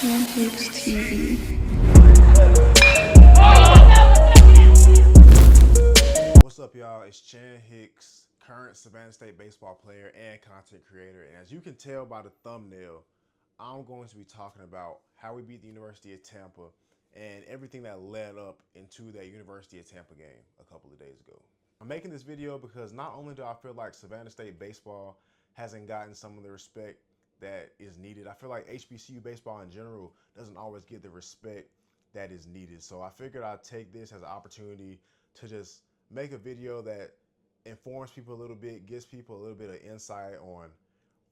Unranked TV. What's up, y'all? It's Chan Hicks, current Savannah State baseball player and content creator. And as you can tell by the thumbnail, I'm going to be talking about how we beat the University of Tampa and everything that led up into that University of Tampa game a couple of days ago. I'm making this video because not only do I feel like Savannah State baseball hasn't gotten some of the respect that is needed, I feel like HBCU baseball in general doesn't always get the respect that is needed. So I figured I'd take this as an opportunity to just make a video that informs people a little bit, gives people a little bit of insight on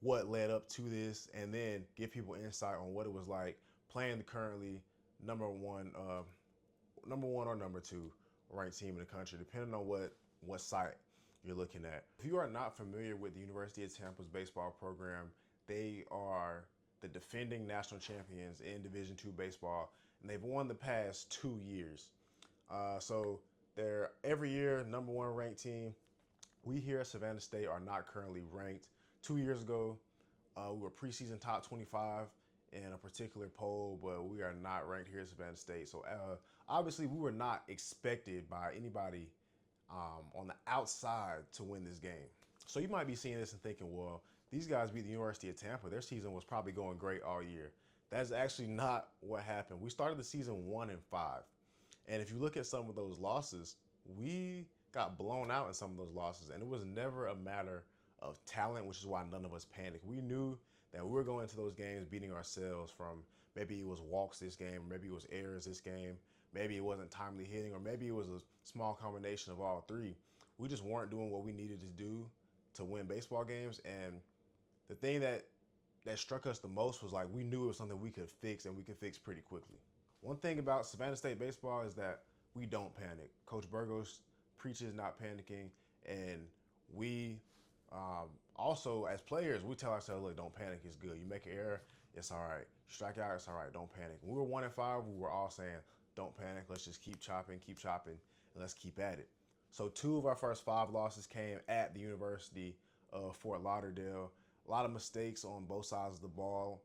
what led up to this, and then give people insight on what it was like playing the currently number one or number two ranked team in the country, depending on what site you're looking at. If you are not familiar with the University of Tampa's baseball program, they are the defending national champions in Division II baseball, and they've won the past 2 years. So they're every year number one ranked team. We here at Savannah State are not currently ranked. 2 years ago, we were preseason top 25 in a particular poll, but we are not ranked here at Savannah State. So obviously we were not expected by anybody on the outside to win this game. So you might be seeing this and thinking, well, these guys beat the University of Tampa. Their season was probably going great all year. That's actually not what happened. We started the season 1-5. And if you look at some of those losses, we got blown out in some of those losses. And it was never a matter of talent, which is why none of us panicked. We knew that we were going into those games beating ourselves from maybe it was walks this game, maybe it was errors this game, maybe it wasn't timely hitting, or maybe it was a small combination of all three. We just weren't doing what we needed to do to win baseball games. And the thing that struck us the most was like we knew it was something we could fix, and we could fix pretty quickly. One thing about Savannah State baseball is that we don't panic. Coach Burgos preaches not panicking, and we also, as players, we tell ourselves, look, don't panic, it's good. You make an error, it's all right. You strike out, it's all right, don't panic. When we were 1-5, we were all saying, don't panic, let's just keep chopping, and let's keep at it. So 2 of our first 5 losses came at the University of Fort Lauderdale. A lot of mistakes on both sides of the ball.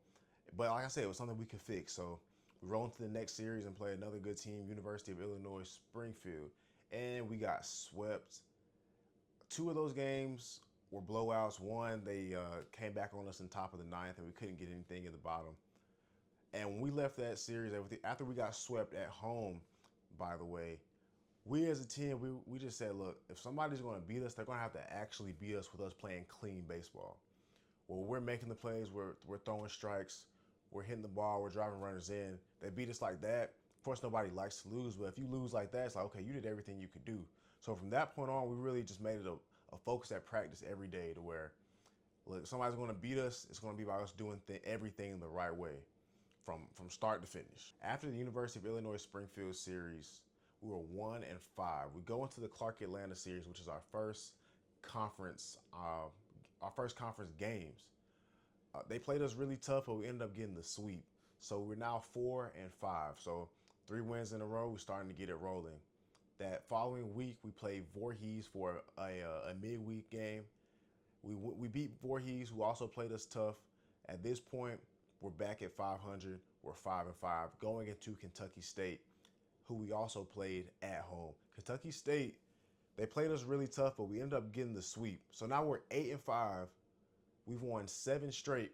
But like I said, it was something we could fix. So we rolled into the next series and played another good team, University of Illinois Springfield, and we got swept. 2 of those games were blowouts. One, they came back on us in top of the 9th, and we couldn't get anything in the bottom. And when we left that series, after we got swept at home, by the way, we as a team, we just said, look, if somebody's going to beat us, they're going to have to actually beat us with us playing clean baseball. Well, we're making the plays, we're throwing strikes, we're hitting the ball, we're driving runners in. They beat us like that. Of course, nobody likes to lose, but if you lose like that, it's like, okay, you did everything you could do. So from that point on, we really just made it a focus at practice every day to where, look, if somebody's going to beat us, it's going to be by us doing everything the right way from start to finish. After the University of Illinois Springfield series, we were 1-5. We go into the Clark Atlanta series, which is our first conference games. They played us really tough, but we ended up getting the sweep. So we're now 4-5. So 3 wins in a row. We're starting to get it rolling. That following week, we played Voorhees for a midweek game. We beat Voorhees, who also played us tough. At this point, we're back at 500. We're 5-5, going into Kentucky State, who we also played at home. Kentucky State, they played us really tough, but we ended up getting the sweep. So now we're 8-5. We've won 7 straight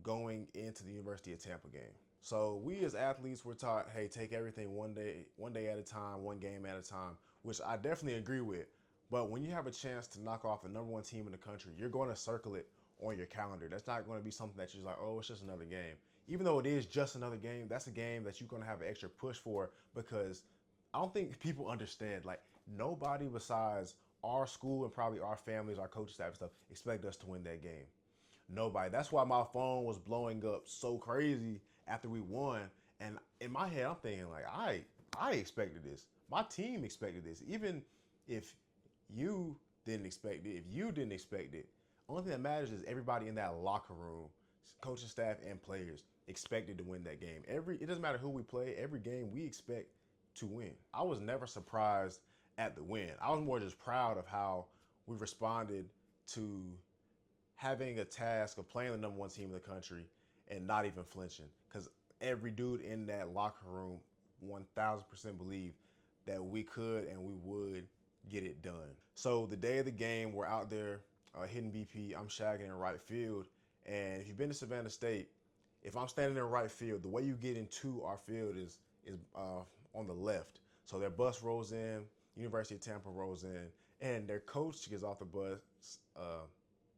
going into the University of Tampa game. So we as athletes were taught, hey, take everything one day at a time, one game at a time, which I definitely agree with. But when you have a chance to knock off the number 1 team in the country, you're going to circle it on your calendar. That's not going to be something that you're like, oh, it's just another game. Even though it is just another game, that's a game that you're going to have an extra push for, because I don't think people understand, like, nobody besides our school and probably our families, our coaching staff and stuff, expect us to win that game. Nobody. That's why my phone was blowing up so crazy after we won. And in my head, I'm thinking, like, I expected this. My team expected this. Even if you didn't expect it, if you didn't expect it, only thing that matters is everybody in that locker room, coaching staff and players, expected to win that game. It doesn't matter who we play, every game we expect to win. I was never surprised at the win. I was more just proud of how we responded to having a task of playing the number 1 team in the country and not even flinching. Because every dude in that locker room 1000% believed that we could and we would get it done. So the day of the game, we're out there hitting BP. I'm shagging in right field. And if you've been to Savannah State, if I'm standing in right field, the way you get into our field is on the left. So their bus rolls in, University of Tampa rolls in, and their coach gets off the bus.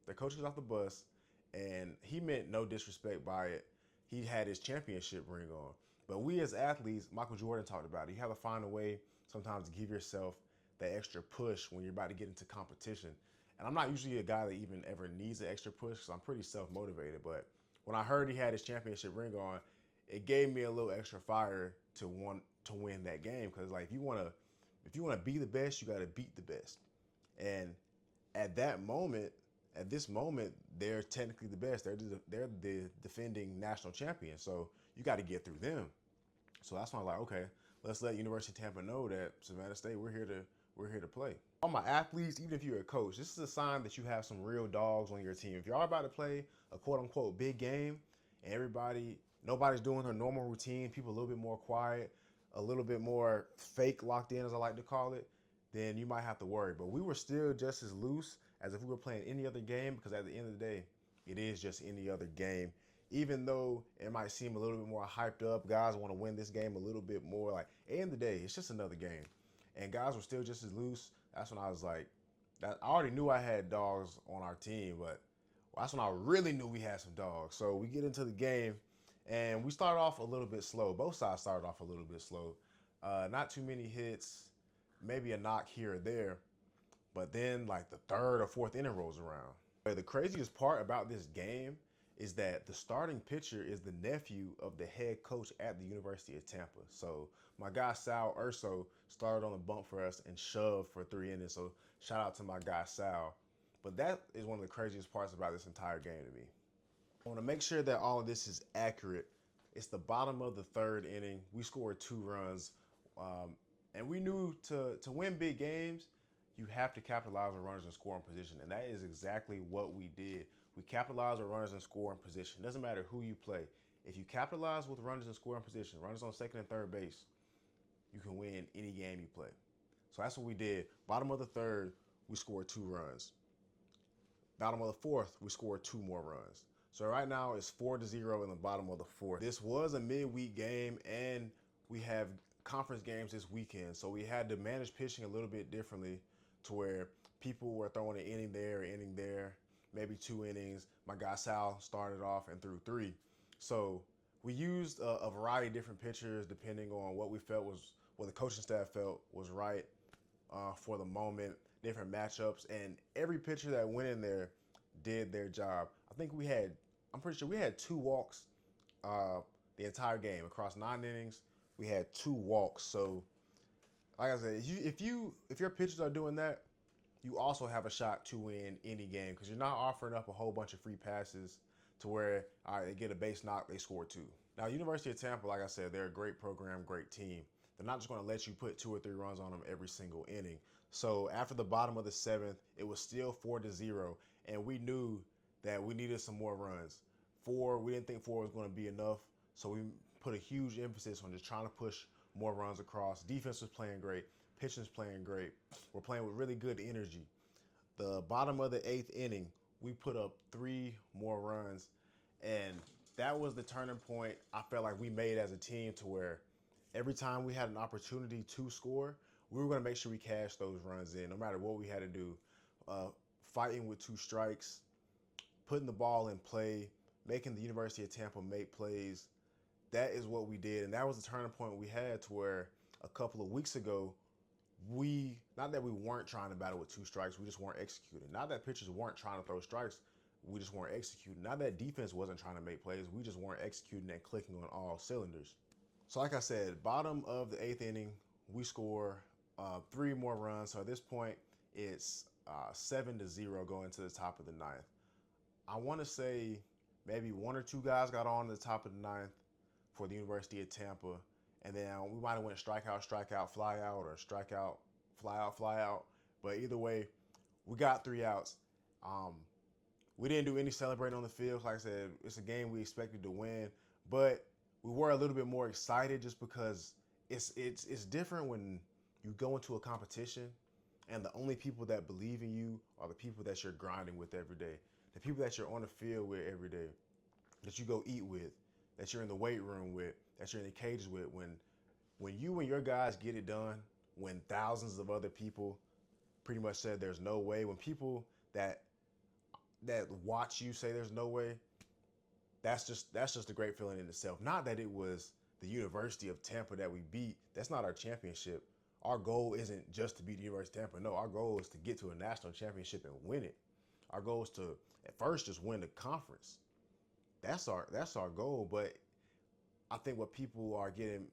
Their coach gets off the bus, and he meant no disrespect by it. He had his championship ring on. But we as athletes, Michael Jordan talked about it. You have to find a way sometimes to give yourself that extra push when you're about to get into competition. And I'm not usually a guy that even ever needs an extra push because I'm pretty self-motivated. But when I heard he had his championship ring on, it gave me a little extra fire to want to win that game. Because like if you want to be the best, you got to beat the best. And at this moment, they're technically the best. They're the defending national champion. So you got to get through them. So that's why I'm like, okay, let's let University of Tampa know that Savannah State, we're here to play. All my athletes, even if you're a coach, this is a sign that you have some real dogs on your team. If you're about to play a quote unquote big game and nobody's doing their normal routine, people a little bit more quiet, a little bit more fake locked in, as I like to call it, then you might have to worry. But we were still just as loose as if we were playing any other game, because at the end of the day, it is just any other game. Even though it might seem a little bit more hyped up, guys want to win this game a little bit more. Like, at the end of the day, it's just another game. And guys were still just as loose. That's when I was like, I already knew I had dogs on our team, but that's when I really knew we had some dogs. So we get into the game, and we started off a little bit slow. Both sides started off a little bit slow. Not too many hits, maybe a knock here or there. But then, like, the third or fourth inning rolls around. But the craziest part about this game is that the starting pitcher is the nephew of the head coach at the University of Tampa. So my guy Sal Urso started on the bump for us and shoved for 3 innings. So shout out to my guy Sal. But that is one of the craziest parts about this entire game to me. I want to make sure that all of this is accurate. It's the bottom of the third inning. We scored 2 runs. And we knew to win big games, you have to capitalize on runners in scoring position. And that is exactly what we did. We capitalize on runners in scoring position. Doesn't matter who you play. If you capitalize with runners in scoring position, runners on second and third base, you can win any game you play. So that's what we did. Bottom of the third, we scored 2 runs. Bottom of the fourth, we scored 2 more runs. So right now it's 4-0 in the bottom of the fourth. This was a midweek game, and we have conference games this weekend. So we had to manage pitching a little bit differently to where people were throwing an inning there, maybe 2 innings. My guy Sal started off and threw 3. So we used a variety of different pitchers depending on what the coaching staff felt was right for the moment, different matchups, and every pitcher that went in there did their job. I'm pretty sure we had 2 walks the entire game. Across 9 innings, we had 2 walks. So like I said, if your pitchers are doing that, you also have a shot to win any game because you're not offering up a whole bunch of free passes to where, all right, they get a base knock, they score 2. Now, University of Tampa, like I said, they're a great program, great team. They're not just going to let you put 2 or 3 runs on them every single inning. So after the bottom of the 7th, it was still 4-0, and we knew that we needed some more runs. We didn't think 4 was going to be enough, so we put a huge emphasis on just trying to push more runs across. Defense was playing great. Pitching was playing great. We're playing with really good energy. The bottom of the 8th inning, we put up 3 more runs, and that was the turning point I felt like we made as a team to where every time we had an opportunity to score, we were going to make sure we cashed those runs in, no matter what we had to do. Fighting with 2 strikes, putting the ball in play, making the University of Tampa make plays. That is what we did, and that was the turning point we had to where a couple of weeks ago, not that we weren't trying to battle with 2 strikes, we just weren't executing. Not that pitchers weren't trying to throw strikes, we just weren't executing. Not that defense wasn't trying to make plays, we just weren't executing and clicking on all cylinders. So like I said, bottom of the 8th inning, we score 3 more runs. So at this point, it's 7-0 going to the top of the 9th. I want to say maybe 1 or 2 guys got on the top of the 9th for the University of Tampa. And then we might have went strikeout, fly out, or strikeout, fly out. But either way, we got 3 outs. We didn't do any celebrating on the field. Like I said, it's a game we expected to win, but we were a little bit more excited just because it's different when you go into a competition and the only people that believe in you are the people that you're grinding with every day, the people that you're on the field with every day, that you go eat with, that you're in the weight room with, that you're in the cages with. When you and your guys get it done, when thousands of other people pretty much said there's no way, when people that watch you say there's no way, that's just a great feeling in itself. Not that it was the University of Tampa that we beat. That's not our championship. Our goal isn't just to beat the University of Tampa. No, our goal is to get to a national championship and win it. Our goal is to, at first, just win the conference. That's our goal. But I think what people are getting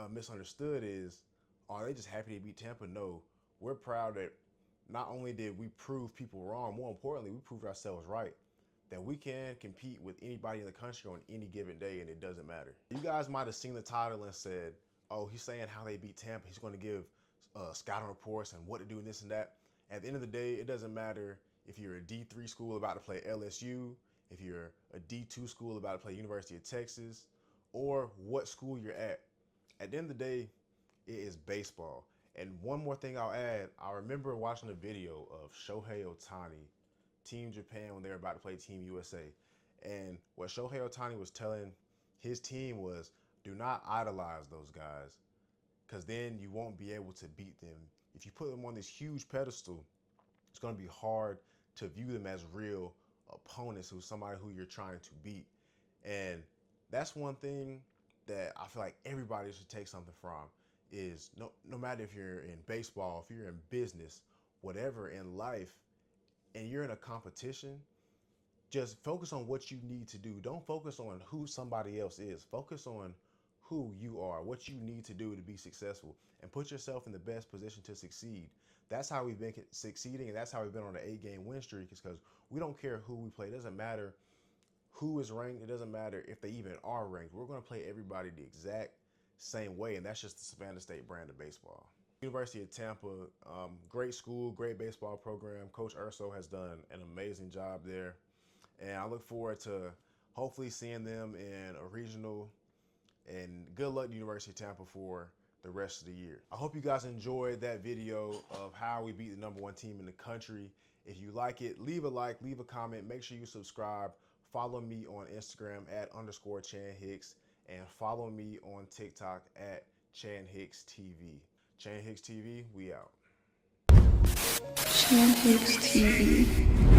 misunderstood is, are they just happy to beat Tampa? No, we're proud that not only did we prove people wrong, more importantly, we proved ourselves right. That we can compete with anybody in the country on any given day, and it doesn't matter. You guys might have seen the title and said, oh, he's saying how they beat Tampa. He's going to give scouting reports and what to do and this and that. At the end of the day, it doesn't matter if you're a D3 school about to play LSU, if you're a D2 school about to play University of Texas, or what school you're at. At the end of the day, it is baseball. And one more thing I'll add, I remember watching a video of Shohei Ohtani, Team Japan, when they were about to play Team USA. And what Shohei Ohtani was telling his team was, do not idolize those guys, because then you won't be able to beat them. If you put them on this huge pedestal, it's going to be hard to view them as real opponents, who's somebody who you're trying to beat. And that's one thing that I feel like everybody should take something from, is no matter if you're in baseball, if you're in business, whatever in life, and you're in a competition, just focus on what you need to do. Don't focus on who somebody else is. Focus on who you are, what you need to do to be successful, and put yourself in the best position to succeed. That's how we've been succeeding, and that's how we've been on an 8-game win streak, is because we don't care who we play. It doesn't matter who is ranked. It doesn't matter if they even are ranked. We're going to play everybody the exact same way, and that's just the Savannah State brand of baseball. University of Tampa, great school, great baseball program. Coach Urso has done an amazing job there, and I look forward to hopefully seeing them in a regional. And good luck to University of Tampa for the rest of the year. I hope you guys enjoyed that video of how we beat the #1 team in the country. If you like it, leave a like, leave a comment, make sure you subscribe. Follow me on Instagram @_ChanHicks, and follow me on TikTok @ChanHicksTV. Chan Hicks TV, we out. Chan Hicks TV.